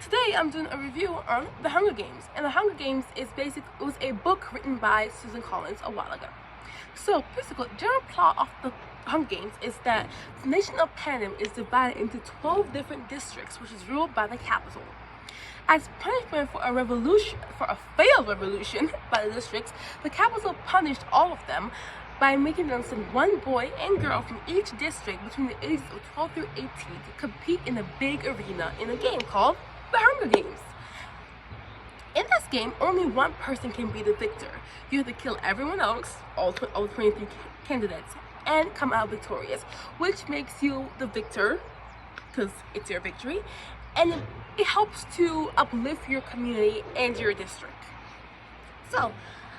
Today I'm doing a review on The Hunger Games, and The Hunger Games is it was a book written by Susan Collins a while ago. So basically, the general plot of The Hunger Games is that the nation of Panem is divided into 12 different districts, which is ruled by the capital. As punishment for a failed revolution by the districts, the capital punished all of them by making them send one boy and girl from each district between the ages of 12 through 18 to compete in a big arena in a game called The Hunger Games. In this game, only one person can be the victor. You have to kill everyone else, all 23 candidates, and come out victorious, which makes you the victor, because it's your victory, and it helps to uplift your community and your district. So,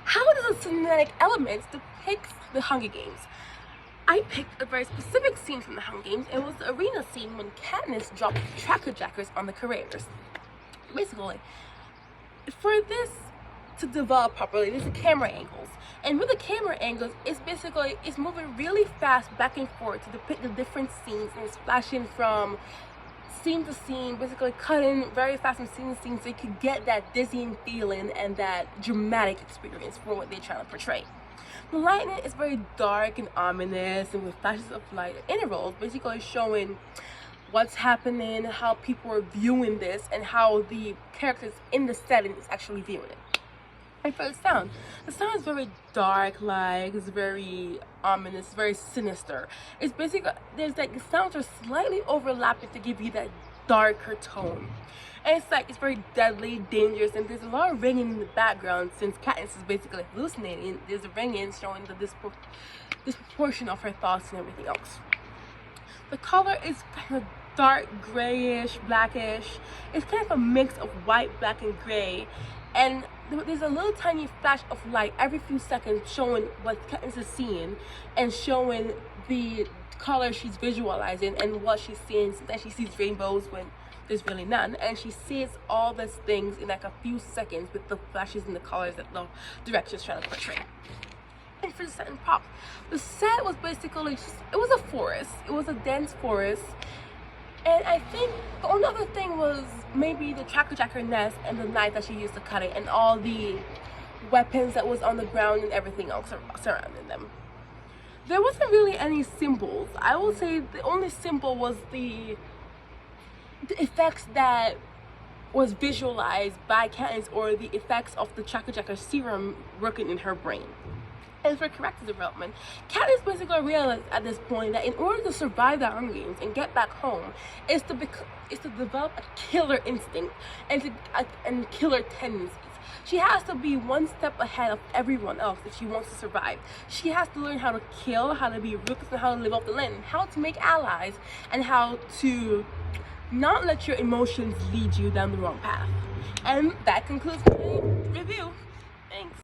how does the cinematic elements depict the Hunger Games? I picked a very specific scene from the Hunger Games. It was the arena scene when Katniss dropped tracker jackers on the curators. Basically, for this to develop properly, there's the camera angles. And with the camera angles, it's moving really fast back and forth to depict the different scenes, and it's flashing from scene to scene, basically cutting very fast from scene to scene so you can get that dizzying feeling and that dramatic experience for what they're trying to portray. The lighting is very dark and ominous, and with flashes of light at intervals, basically showing what's happening, how people are viewing this, and how the characters in the setting is actually viewing it. And for the sound is very dark, it's very ominous, very sinister. It's basically, the sounds are slightly overlapping to give you that darker tone. And it's very deadly, dangerous, and there's a lot of ringing in the background since Katniss is basically hallucinating. There's a ringing showing the disproportion of her thoughts and everything else. The color is kind of dark grayish, blackish. It's kind of a mix of white, black, and gray. And there's a little tiny flash of light every few seconds showing what Katniss is seeing and showing the color she's visualizing and what she's seeing, that she sees rainbows when there's really none, and she sees all these things in like a few seconds with the flashes and the colors that the director's trying to portray. And for the set and props, the set was basically it was a forest. It was a dense forest. And I think the only other thing was maybe the tracker jacker nest and the knife that she used to cut it, and all the weapons that was on the ground and everything else surrounding them. There wasn't really any symbols. I will say the only symbol was the effects that was visualized by Katniss, or the effects of the tracker jacker serum working in her brain. And for character development, Katniss basically realized at this point that in order to survive the Hunger Games and get back home, is to develop a killer instinct and killer tendencies. She has to be one step ahead of everyone else if she wants to survive. She has to learn how to kill, how to be ruthless, and how to live off the land, how to make allies, and how to not let your emotions lead you down the wrong path. And that concludes my review. Thanks.